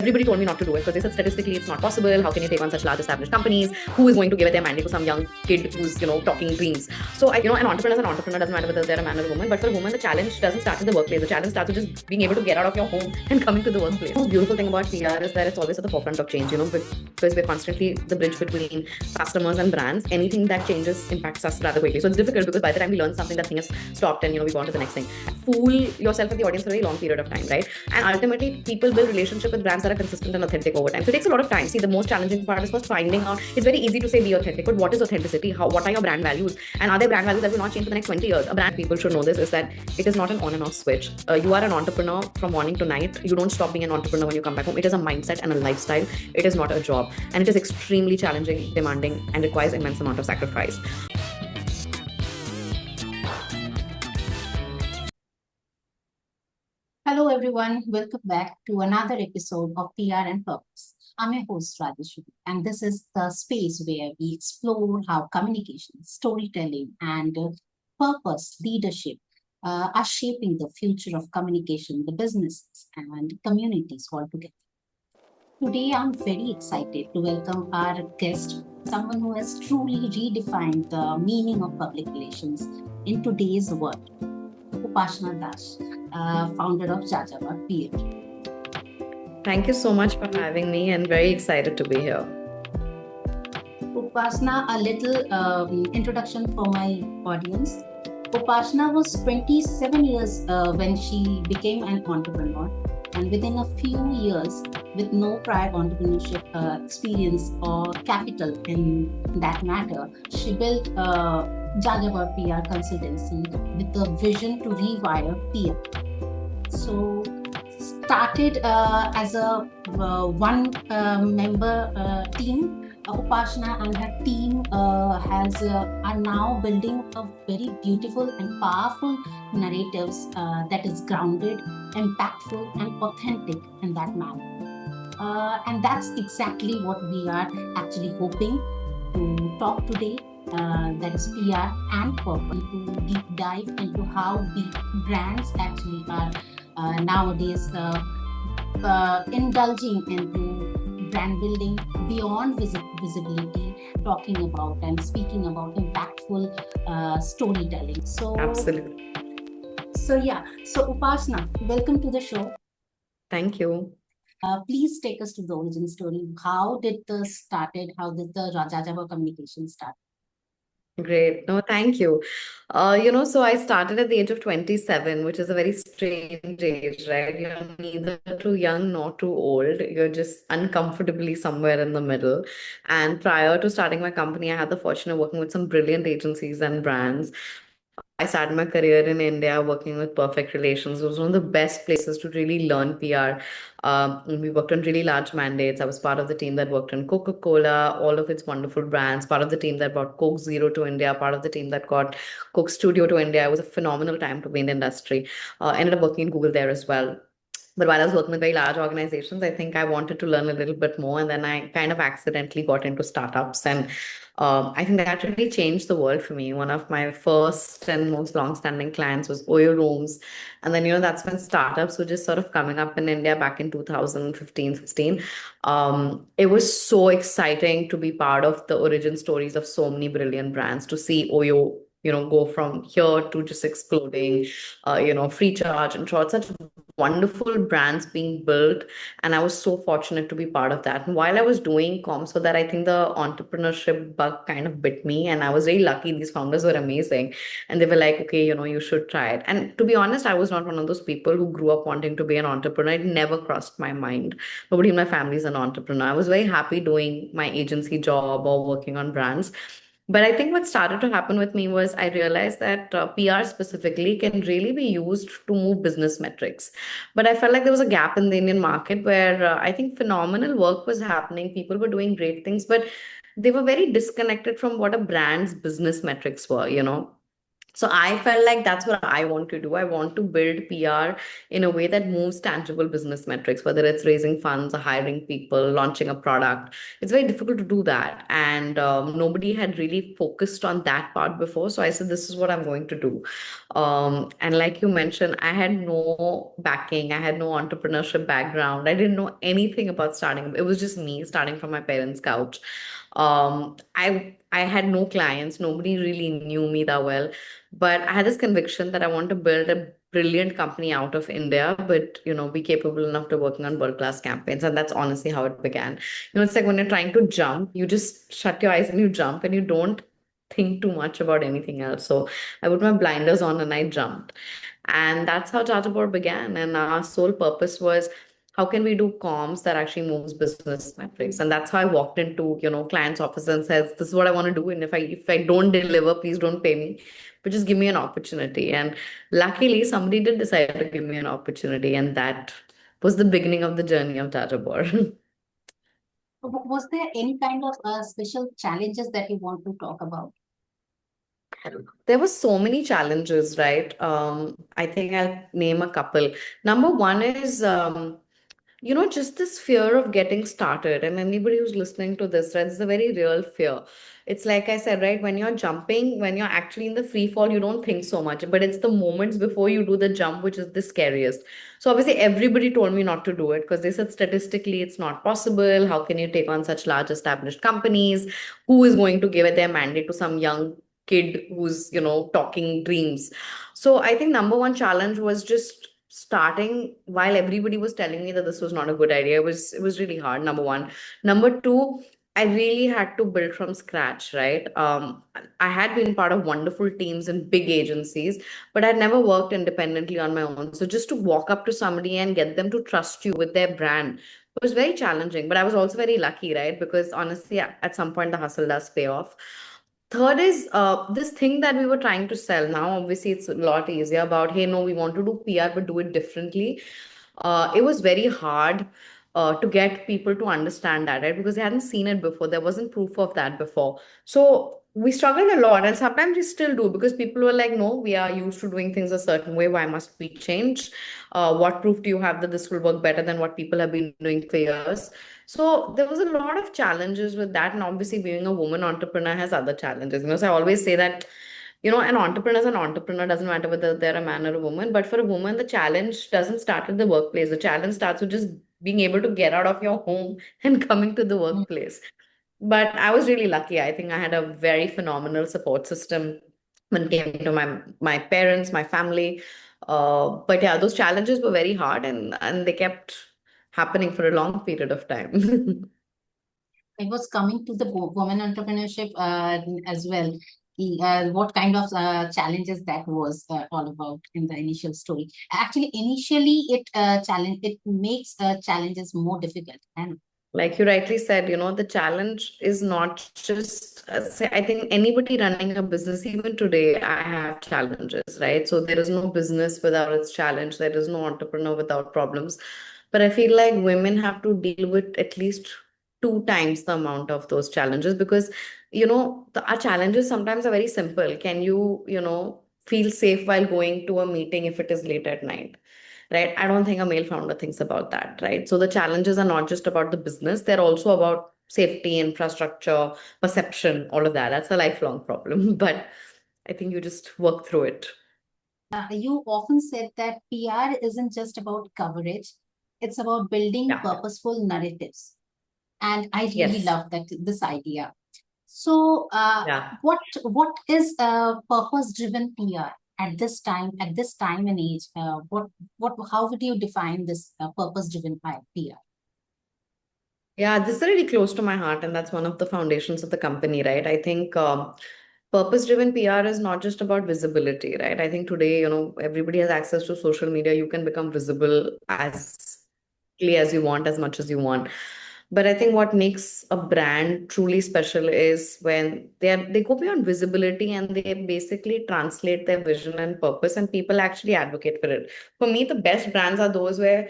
everybody told me not to do it because they said statistically it's not possible. How can you take on such large established companies? Who is going to give it their mandate to some young kid who's, talking dreams? So, an entrepreneur is an entrepreneur, doesn't matter whether they're a man or a woman. But for a woman, the challenge doesn't start in the workplace. The challenge starts with just being able to get out of your home and coming to the workplace. The most beautiful thing about PR is that it's always at the forefront of change, because we're constantly the bridge between customers and brands. Anything that changes impacts us rather quickly. So it's difficult because by the time we learn something, that thing has stopped and, we go on to the next thing. Fool yourself and the audience for a very long period of time, right? And ultimately, people build relationship with brands that are consistent and authentic over time. So it takes a lot of time. See, the most challenging part is first finding out. It's very easy to say be authentic, but what is authenticity? What are your brand values? And are there brand values that will not change for the next 20 years? A brand, people should know this, is that it is not an on and off switch. You are an entrepreneur from morning to night. You don't stop being an entrepreneur when you come back home. It is a mindset and a lifestyle. It is not a job. And it is extremely challenging, demanding, and requires immense amount of sacrifice. Hello everyone, welcome back to another episode of PR and Purpose. I'm your host Rajeshwari, and this is the space where we explore how communication, storytelling, and purpose leadership are shaping the future of communication, the businesses, and communities altogether. Today, I'm very excited to welcome our guest, someone who has truly redefined the meaning of public relations in today's world. Upasna Dash, founder of Jajabor PR. Thank you so much for having me, and very excited to be here. Upasna, a little introduction for my audience. Upasna was 27 years when she became an entrepreneur, and within a few years, with no prior entrepreneurship experience or capital in that matter, she built Jajabor PR consultancy with the vision to rewire PR. So, started as a one member team. Upasna and her team are now building a very beautiful and powerful narratives that is grounded, impactful, and authentic in that manner. And that's exactly what we are actually hoping to talk today. That is PR and purpose, to deep dive into how brands actually are nowadays indulging into brand building beyond visibility, talking about and speaking about impactful storytelling. So absolutely. So Upasna, welcome to the show. Thank you. Please take us to the origin story. How did the Jajabor communication start? Great. No, thank you. So I started at the age of 27, which is a very strange age, right? You're neither too young nor too old. You're just uncomfortably somewhere in the middle. And prior to starting my company, I had the fortune of working with some brilliant agencies and brands. I started my career in India working with Perfect Relations. It was one of the best places to really learn PR. We worked on really large mandates. I was part of the team that worked on Coca-Cola, all of its wonderful brands, part of the team that brought Coke Zero to India, part of the team that got Coke Studio to India. It was a phenomenal time to be in the industry. Ended up working in Google there as well. But while I was working with very large organizations, I think I wanted to learn a little bit more. And then I kind of accidentally got into startups. And I think that really changed the world for me. One of my first and most long-standing clients was Oyo Rooms. And then, that's when startups were just sort of coming up in India back in 2015, 16. It was so exciting to be part of the origin stories of so many brilliant brands, to see Oyo go from here to just exploding, free charge and short, such wonderful brands being built. And I was so fortunate to be part of that. And while I was doing comms for that, I think the entrepreneurship bug kind of bit me. And I was very lucky. These founders were amazing. And they were like, okay, you should try it. And to be honest, I was not one of those people who grew up wanting to be an entrepreneur. It never crossed my mind. Nobody in my family is an entrepreneur. I was very happy doing my agency job or working on brands. But I think what started to happen with me was I realized that PR specifically can really be used to move business metrics. But I felt like there was a gap in the Indian market where I think phenomenal work was happening. People were doing great things, but they were very disconnected from what a brand's business metrics were. So I felt like that's what I want to do. I want to build PR in a way that moves tangible business metrics, whether it's raising funds or hiring people, launching a product. It's very difficult to do that. And nobody had really focused on that part before. So I said, this is what I'm going to do. And like you mentioned, I had no backing, I had no entrepreneurship background. I didn't know anything about starting. It was just me starting from my parents' couch. I had no clients, nobody really knew me that well, but I had this conviction that I want to build a brilliant company out of India, but be capable enough to working on world-class campaigns. And that's honestly how it began. It's like when you're trying to jump, you just shut your eyes and you jump and you don't think too much about anything else. So I put my blinders on and I jumped. And that's how Jajabor began. And our sole purpose was how can we do comms that actually moves business metrics? And that's how I walked into, client's office and says, this is what I want to do. And if I don't deliver, please don't pay me, but just give me an opportunity. And luckily somebody did decide to give me an opportunity. And that was the beginning of the journey of Jajabor. Was there any kind of special challenges that you want to talk about? There were so many challenges, right? I think I'll name a couple. Number one is just this fear of getting started. And anybody who's listening to this, right, it's a very real fear. It's like I said, right, when you're jumping, when you're actually in the free fall, you don't think so much, but it's the moments before you do the jump which is the scariest. So obviously everybody told me not to do it because they said statistically it's not possible. How can you take on such large established companies? Who is going to give it their mandate to some young kid who's talking dreams? So I think number one challenge was just starting while everybody was telling me that this was not a good idea. It was really hard, number one. Number two, I really had to build from scratch, right? I had been part of wonderful teams in big agencies, but I'd never worked independently on my own. So just to walk up to somebody and get them to trust you with their brand was very challenging. But I was also very lucky, right? Because honestly, at some point the hustle does pay off. Third is this thing that we were trying to sell. Now, obviously, it's a lot easier about, hey, no, we want to do PR, but do it differently. It was very hard to get people to understand that, right? Because they hadn't seen it before. There wasn't proof of that before. So we struggled a lot, and sometimes we still do because people were like, no, we are used to doing things a certain way. Why must we change? What proof do you have that this will work better than what people have been doing for years? So there was a lot of challenges with that. And obviously, being a woman entrepreneur has other challenges. So I always say that, an entrepreneur is an entrepreneur, doesn't matter whether they're a man or a woman. But for a woman, the challenge doesn't start at the workplace. The challenge starts with just being able to get out of your home and coming to the Mm. workplace. But I was really lucky. I think I had a very phenomenal support system when it came to my parents, my family. But yeah, those challenges were very hard and they kept happening for a long period of time. I was coming to the women entrepreneurship as well. What kind of challenges that was all about in the initial story? Actually, initially it makes challenges more difficult. And Like you rightly said, the challenge is not just, say, I think anybody running a business, even today, I have challenges, right? So there is no business without its challenge. There is no entrepreneur without problems. But I feel like women have to deal with at least two times the amount of those challenges because, our challenges sometimes are very simple. Can you, feel safe while going to a meeting if it is late at night? Right? I don't think a male founder thinks about that, right? So the challenges are not just about the business, they're also about safety, infrastructure, perception, all of that. That's a lifelong problem, but I think you just work through it. you often said that PR isn't just about coverage; it's about building Yeah. purposeful narratives. And I really Yes. love that this idea. So, Yeah. what is purpose-driven PR at this time and age? What how would you define this purpose-driven PR? Yeah, this is really close to my heart, and that's one of the foundations of the company, right? I think purpose-driven PR is not just about visibility, right? I think today, everybody has access to social media. You can become visible as quickly as you want, as much as you want. But I think what makes a brand truly special is when they go beyond visibility and they basically translate their vision and purpose, and people actually advocate for it. For me, the best brands are those where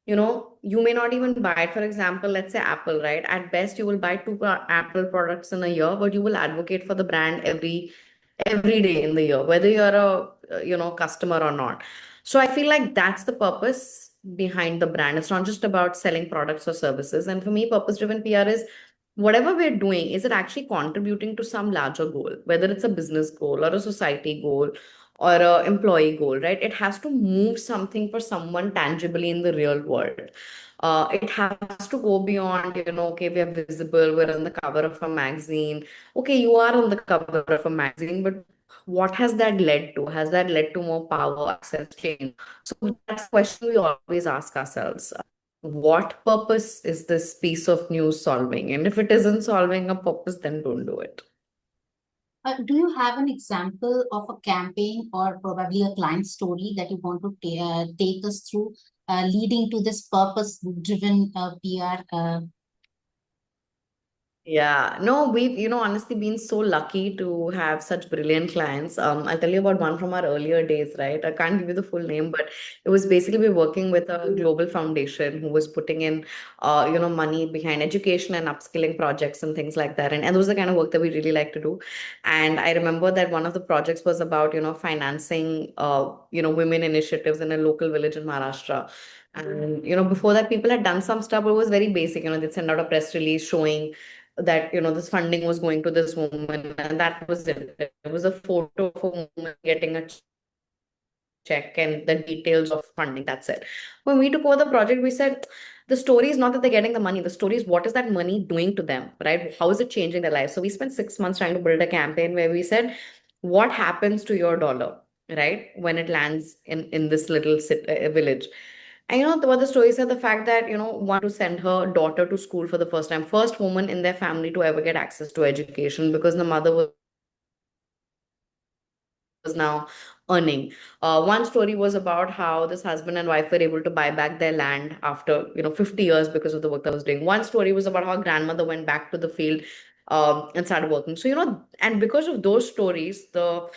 you may not even buy it. For example, let's say Apple, right? At best, you will buy two Apple products in a year, but you will advocate for the brand every every day in the year, whether you're a customer or not. So I feel like that's the purpose behind the brand. It's not just about selling products or services. And for me, purpose driven PR is whatever we're doing, is it actually contributing to some larger goal, whether it's a business goal or a society goal or a employee goal, right? It has to move something for someone tangibly in the real world. It has to go beyond, okay, we are visible, we're on the cover of a magazine. Okay, you are on the cover of a magazine, but what has that led to? Has that led to more power, access, change? So that's a question we always ask ourselves. What purpose is this piece of news solving? And if it isn't solving a purpose, then don't do it. Do you have an example of a campaign or probably a client story that you want to take us through, leading to this purpose-driven PR? Yeah, no, we've, honestly been so lucky to have such brilliant clients. I'll tell you about one from our earlier days, right? I can't give you the full name, but it was basically we're working with a global foundation who was putting in, money behind education and upskilling projects and things like that. And those are the kind of work that we really like to do. And I remember that one of the projects was about, financing, women initiatives in a local village in Maharashtra. And, before that, people had done some stuff, but it was very basic. They'd send out a press release showing that this funding was going to this woman, and that was it. It was a photo of a woman getting a check and the details of funding. That's it. When we took over the project, we said the story is not that they're getting the money. The story is what is that money doing to them, right? How is it changing their life? So we spent 6 months trying to build a campaign where we said, what happens to your dollar, right, when it lands in this little village? And what the story said, the fact that, one to send her daughter to school for the first time, first woman in their family to ever get access to education because the mother was now earning. One story was about how this husband and wife were able to buy back their land after 50 years because of the work that was doing. One story was about how grandmother went back to the field and started working. So and because of those stories, the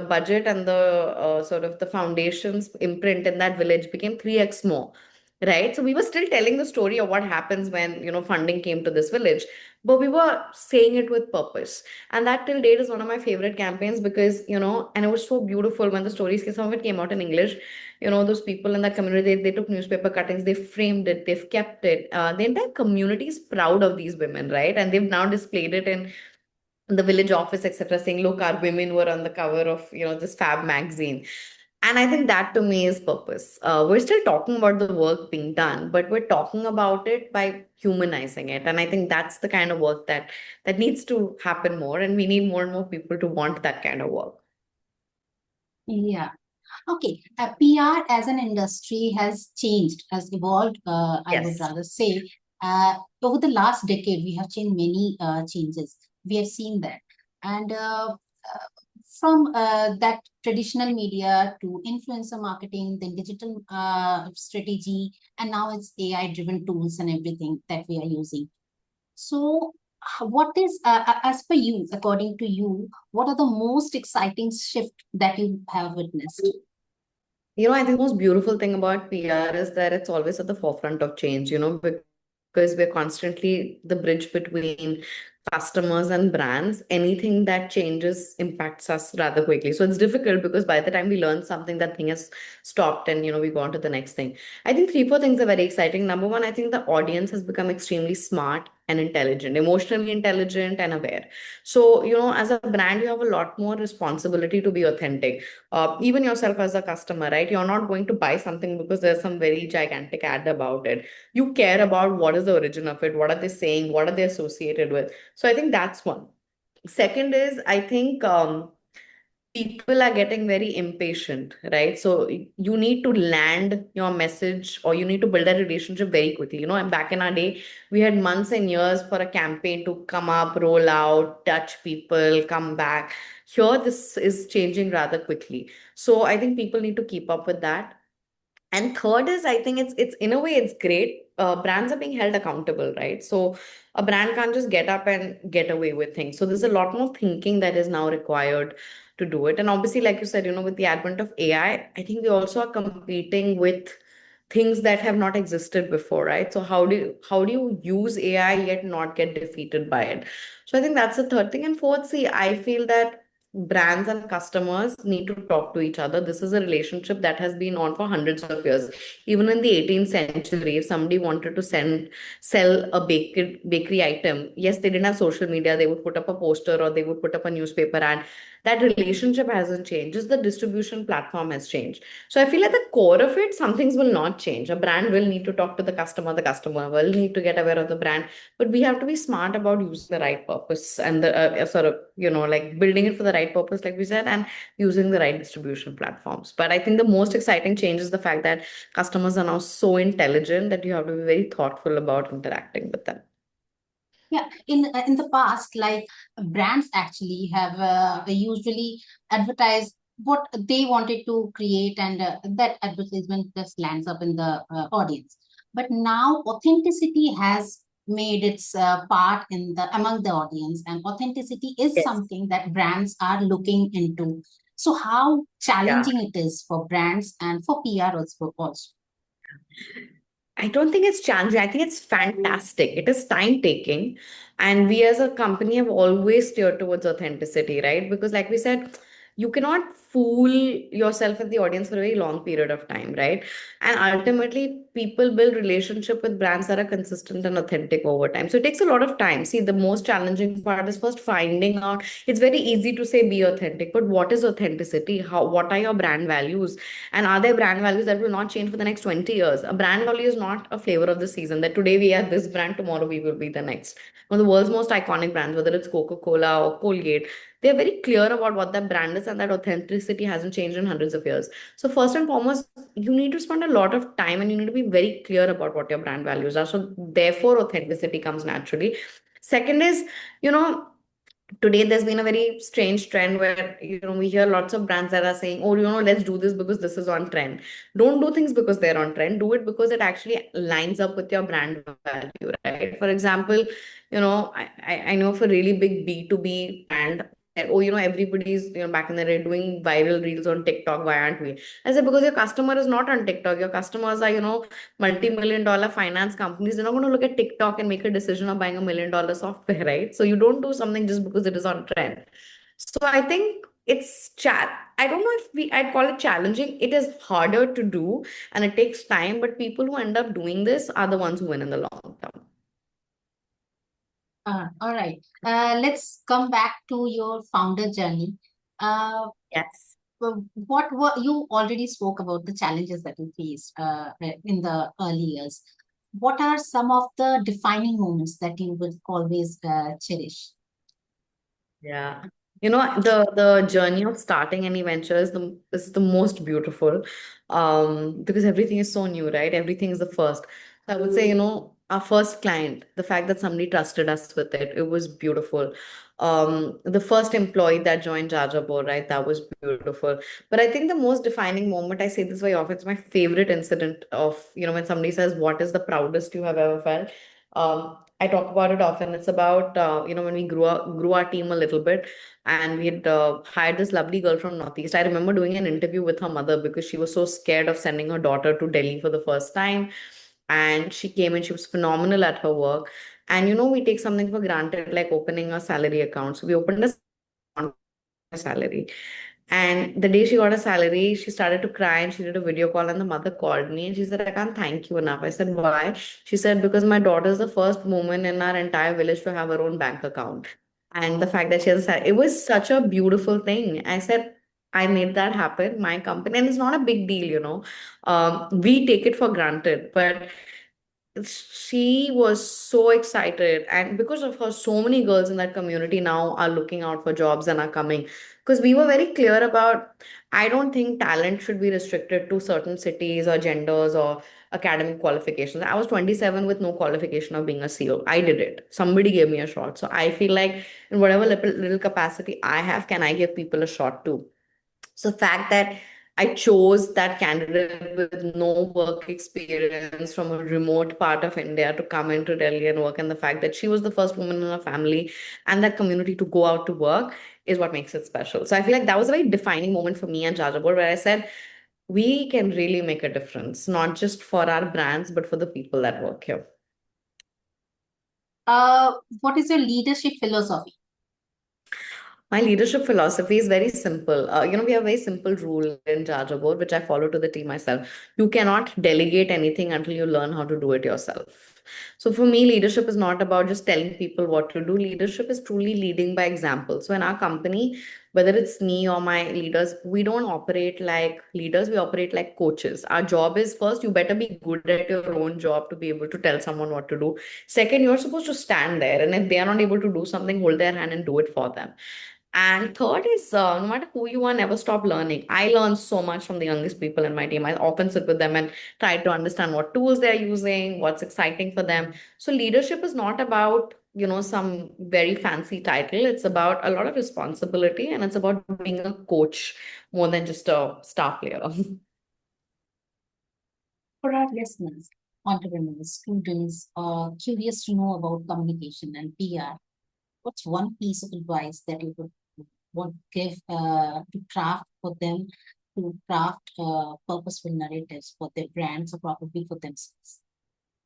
budget and the sort of the foundation's imprint in that village became 3x more. Right. So we were still telling the story of what happens when, funding came to this village, but we were saying it with purpose. And that till date is one of my favorite campaigns because, and it was so beautiful when the stories, some of it came out in English. Those people in that community, they took newspaper cuttings, they framed it, they've kept it. The entire community is proud of these women, right? And they've now displayed it in the village office, etc., saying, look, our women were on the cover of, this fab magazine. And I think that to me is purpose. We're still talking about the work being done, but we're talking about it by humanizing it. And I think that's the kind of work that needs to happen more. And we need more and more people to want that kind of work. Yeah. Okay. PR as an industry has changed, has evolved, I would Yes. rather say. Over the last decade, we have seen many changes. We have seen that. And from that traditional media to influencer marketing, then digital strategy, and now it's AI-driven tools and everything that we are using. So, what is, as per you, according to you, what are the most exciting shift that you have witnessed? I think the most beautiful thing about PR is that it's always at the forefront of change, because we're constantly the bridge between customers and brands. Anything that changes impacts us rather quickly. So it's difficult because by the time we learn something, that thing has stopped and, we go on to the next thing. I think three, four things are very exciting. Number one, I think the audience has become extremely smart and intelligent, emotionally intelligent and aware. So, as a brand, you have a lot more responsibility to be authentic, even yourself as a customer, right? You're not going to buy something because there's some very gigantic ad about it. You care about what is the origin of it, what are they saying, what are they associated with. So I think that's one. Second is, I think people are getting very impatient, right? So you need to land your message or you need to build a relationship very quickly. And back in our day, we had months and years for a campaign to come up, roll out, touch people, come back. Here, this is changing rather quickly. So I think people need to keep up with that. And third is, I think it's in a way it's great. Brands are being held accountable, right? So a brand can't just get up and get away with things. So there's a lot more thinking that is now required to do it. And obviously, like you said, with the advent of AI, I think we also are competing with things that have not existed before, right? So how do you use AI yet not get defeated by it? So I think that's the third thing. And fourth, see, I feel that brands and customers need to talk to each other. This is a relationship that has been on for hundreds of years. Even in the 18th century, if somebody wanted to sell a bakery item, yes, they didn't have social media. They would put up a poster or they would put up a newspaper ad. That relationship hasn't changed. Just the distribution platform has changed. So I feel at the core of it, some things will not change. A brand will need to talk to the customer. The customer will need to get aware of the brand, but we have to be smart about using the right purpose and the sort of, like building it for the right purpose, like we said, and using the right distribution platforms. But I think the most exciting change is the fact that customers are now so intelligent that you have to be very thoughtful about interacting with them. Yeah, in the past, like brands actually have usually advertised what they wanted to create, and that advertisement just lands up in the audience. But now authenticity has made its part in the among the audience, and authenticity is Yes. something that brands are looking into. So how Yeah. challenging it is for brands and for PR also. I don't think it's challenging. I think it's fantastic. It is time taking. And we as a company have always steered towards authenticity, right? Because, like we said, you cannot fool yourself and the audience for a very long period of time, right? And ultimately, people build relationship with brands that are consistent and authentic over time. So it takes a lot of time. See, the most challenging part is first finding out. It's very easy to say be authentic, but what is authenticity? What are your brand values? And are there brand values that will not change for the next 20 years? A brand value is not a flavor of the season, that today we are this brand, tomorrow we will be the next. One of the world's most iconic brands, whether it's Coca-Cola or Colgate, they're very clear about what that brand is, and that authenticity hasn't changed in hundreds of years. So, first and foremost, you need to spend a lot of time and you need to be very clear about what your brand values are. So, therefore, authenticity comes naturally. Second is, you know, today there's been a very strange trend where we hear lots of brands that are saying, oh, let's do this because this is on trend. Don't do things because they're on trend. Do it because it actually lines up with your brand value, right? For example, I know of a really big B2B brand that, oh, everybody's, back in the day doing viral reels on TikTok. Why aren't we? I said, because your customer is not on TikTok. Your customers are, multi-million dollar finance companies. They're not going to look at TikTok and make a decision of buying $1 million software, right? So you don't do something just because it is on trend. So I think it's chat. I don't know if I'd call it challenging. It is harder to do and it takes time, but people who end up doing this are the ones who win in the long term. All right. Let's come back to your founder journey. Uh, Yes. what you already spoke about the challenges that you faced in the early years. What are some of the defining moments that you will always cherish? Yeah. The journey of starting any venture is the most beautiful, because everything is so new, right? Everything is the first. So I would say, our first client, the fact that somebody trusted us with it, it was beautiful. The first employee that joined Jajabor, right? That was beautiful. But I think the most defining moment, I say this very often, it's my favorite incident of, when somebody says, what is the proudest you have ever felt? I talk about it often. It's about when we grew our team a little bit, and we had hired this lovely girl from Northeast. I remember doing an interview with her mother because she was so scared of sending her daughter to Delhi for the first time, and she came and she was phenomenal at her work. And we take something for granted, like opening a salary account. So we opened a salary. And the day she got a salary, she started to cry and she did a video call. And the mother called me and she said, I can't thank you enough. I said, why? She said, because my daughter is the first woman in our entire village to have her own bank account. And the fact that she has a salary, it was such a beautiful thing. I said, I made that happen, my company. And it's not a big deal, we take it for granted. But she was so excited, and because of her, so many girls in that community now are looking out for jobs and are coming, because we were very clear about, I don't think talent should be restricted to certain cities or genders or academic qualifications. I was 27 with no qualification of being a CEO. I did it, somebody gave me a shot. So I feel like in whatever little capacity I have, can I give people a shot too? So the fact that I chose that candidate with no work experience from a remote part of India to come into Delhi and work, and the fact that she was the first woman in her family and that community to go out to work is what makes it special. So I feel like that was a very defining moment for me and Jajabor, where I said, we can really make a difference, not just for our brands, but for the people that work here. What is your leadership philosophy? My leadership philosophy is very simple. We have a very simple rule in Jajabor, which I follow to the T myself. You cannot delegate anything until you learn how to do it yourself. So for me, leadership is not about just telling people what to do. Leadership is truly leading by example. So in our company, whether it's me or my leaders, we don't operate like leaders, we operate like coaches. Our job is first, you better be good at your own job to be able to tell someone what to do. Second, you're supposed to stand there, and if they are not able to do something, hold their hand and do it for them. And third is no matter who you are, never stop learning. I learn so much from the youngest people in my team. I often sit with them and try to understand what tools they're using, what's exciting for them. So leadership is not about, some very fancy title. It's about a lot of responsibility, and it's about being a coach more than just a star player. For our listeners, entrepreneurs, students, curious to know about communication and PR, what's one piece of advice that you would want to give to craft for them to craft purposeful narratives for their brands or probably for themselves?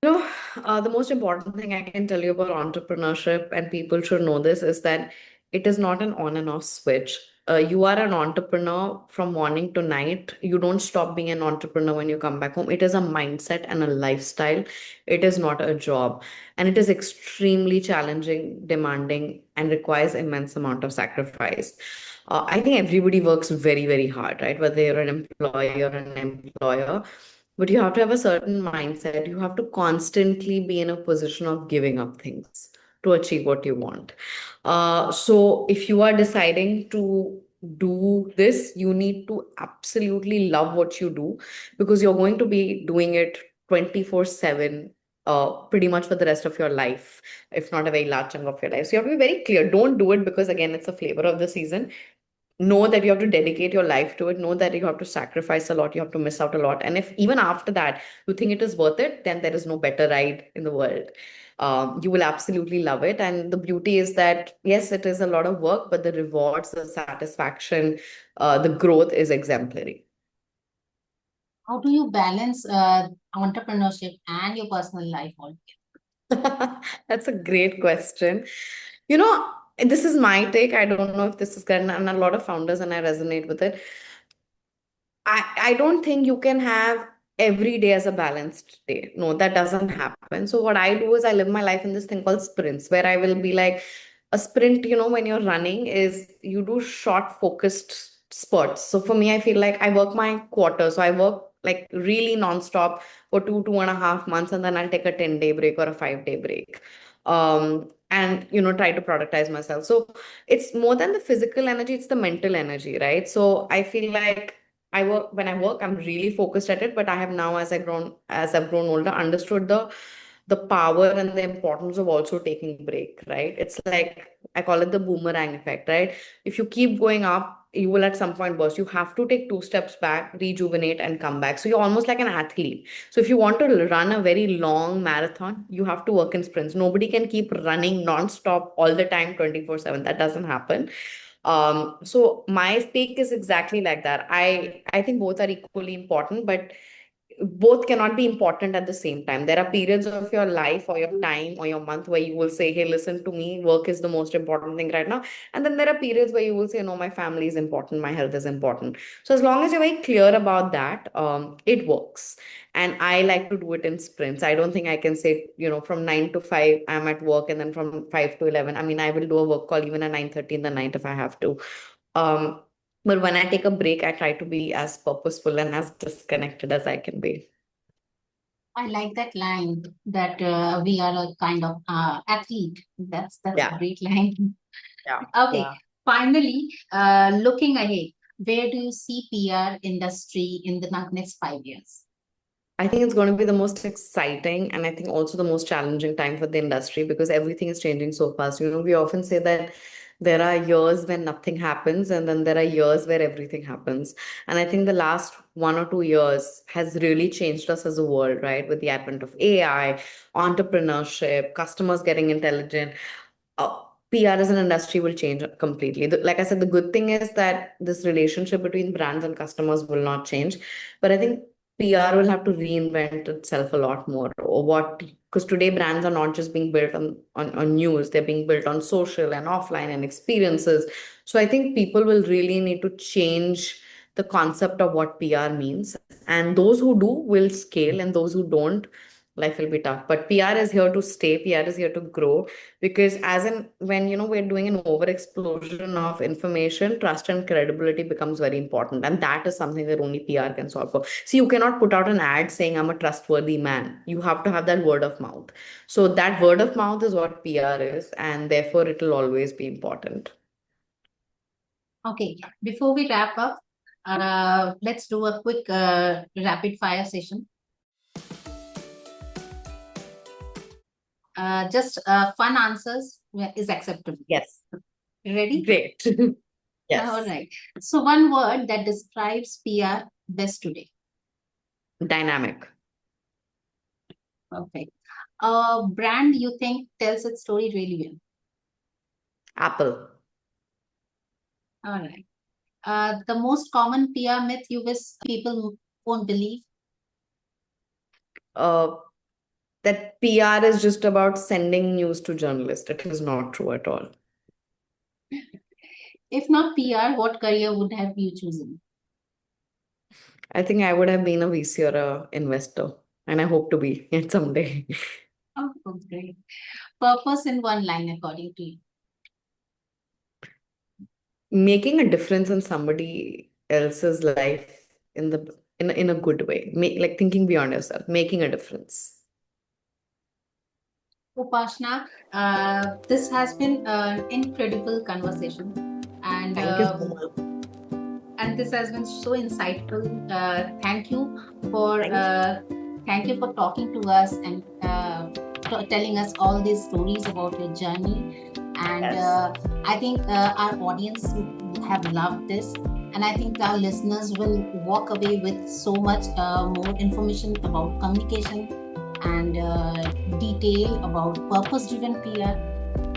You know, the most important thing I can tell you about entrepreneurship, and people should know this, is that it is not an on and off switch. You are an entrepreneur from morning to night. You don't stop being an entrepreneur when you come back home. It is a mindset and a lifestyle. It is not a job. And it is extremely challenging, demanding, and requires immense amount of sacrifice. I think everybody works very, very hard, right? Whether you're an employee or an employer, but you have to have a certain mindset. You have to constantly be in a position of giving up things to achieve what you want. So if you are deciding to do this, you need to absolutely love what you do, because you're going to be doing it 24/7, pretty much for the rest of your life, if not a very large chunk of your life. So you have to be very clear. Don't do it because, again, it's a flavor of the season. Know that you have to dedicate your life to it. Know that you have to sacrifice a lot, you have to miss out a lot, and if even after that you think it is worth it, then there is no better ride in the world. You will absolutely love it, and the beauty is that yes, it is a lot of work, but the rewards, the satisfaction, the growth is exemplary. How do you balance entrepreneurship and your personal life all? That's a great question. You know, this is my take. I don't know if this is good, and a lot of founders, and I resonate with it. I don't think you can have every day as a balanced day. No, that doesn't happen. So what I do is I live my life in this thing called sprints, where I will be like, a sprint, when you're running, is you do short focused spurts. So for me, I feel like I work my quarter. So I work like really nonstop for 2.5 months, and then I'll take a 10-day break or a 5-day break. And try to productize myself. So it's more than the physical energy, it's the mental energy, right? So I feel like when I work, I'm really focused at it. But I have now, as I've grown older, understood the power and the importance of also taking break, right? It's like I call it the boomerang effect, right? If you keep going up, you will at some point burst. You have to take 2 steps back, rejuvenate, and come back. So you're almost like an athlete. So if you want to run a very long marathon, you have to work in sprints. Nobody can keep running non-stop all the time, 24/7. That doesn't happen. So my take is exactly like that. I think both are equally important, but both cannot be important at the same time. There are periods of your life or your time or your month where you will say, hey, listen to me, work is the most important thing right now. And then there are periods where you will say, no, my family is important, my health is important. So as long as you're very clear about that, it works. And I like to do it in sprints. I don't think I can say, from 9 to 5, I'm at work, and then from 5 to 11. I mean, I will do a work call even at 9:30 in the night if I have to. Um, but when I take a break, I try to be as purposeful and as disconnected as I can be. I like that line that we are a kind of athlete. That's a Yeah, great line. yeah, Okay, yeah. finally, looking ahead, where do you see PR industry in the next 5 years? I think it's going to be the most exciting, and I think also the most challenging time for the industry, because everything is changing so fast. We often say that there are years when nothing happens, and then there are years where everything happens. And I think the last 1 or 2 years has really changed us as a world, right? With the advent of AI, entrepreneurship, customers getting intelligent. PR as an industry will change completely. Like I said, the good thing is that this relationship between brands and customers will not change. But I think PR will have to reinvent itself a lot more, or what Because today brands are not just being built on news, they're being built on social and offline and experiences. So I think people will really need to change the concept of what PR means. And those who do will scale, and those who don't, life will be tough. But PR is here to stay, PR is here to grow, because as in when we're doing an over explosion of information, trust and credibility becomes very important, and that is something that only PR can solve for. See, you cannot put out an ad saying I'm a trustworthy man. You have to have that word of mouth. So that word of mouth is what PR is, and therefore it will always be important. Okay, before we wrap up, let's do a quick rapid fire session. Just fun answers is acceptable. Yes. Ready? Great. Yes. All right. So one word that describes PR best today. Dynamic. Perfect. Brand you think tells its story really well. Apple. All right. The most common PR myth you wish people won't believe. That PR is just about sending news to journalists. It is not true at all. If not PR, what career would have you chosen? I think I would have been a VC or a investor, and I hope to be it someday. Oh, great. Purpose in one line, according to you. Making a difference in somebody else's life in a good way. Like thinking beyond yourself, making a difference. Upasna, this has been an incredible conversation, and Thank you so much. And this has been so insightful. Thank you for talking to us and telling us all these stories about your journey. And Yes. I think our audience have loved this, and I think our listeners will walk away with so much more information about communication and detail about purpose-driven PR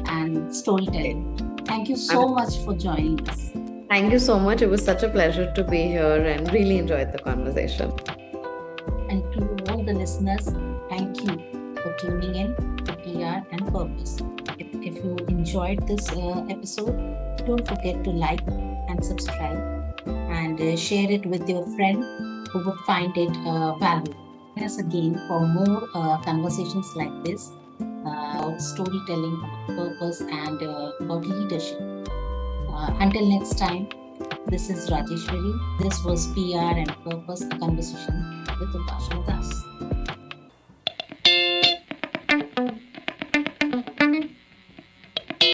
and storytelling. Thank you so much for joining us. Thank you so much. It was such a pleasure to be here and really enjoyed the conversation. And to all the listeners, thank you for tuning in to PR and Purpose. If you enjoyed this episode, don't forget to like and subscribe and share it with your friend who would find it valuable. Join us again for more conversations like this about storytelling, purpose, and about leadership. Until next time, this is Rajeshwari. This was PR and Purpose, a conversation with Upasna Dash.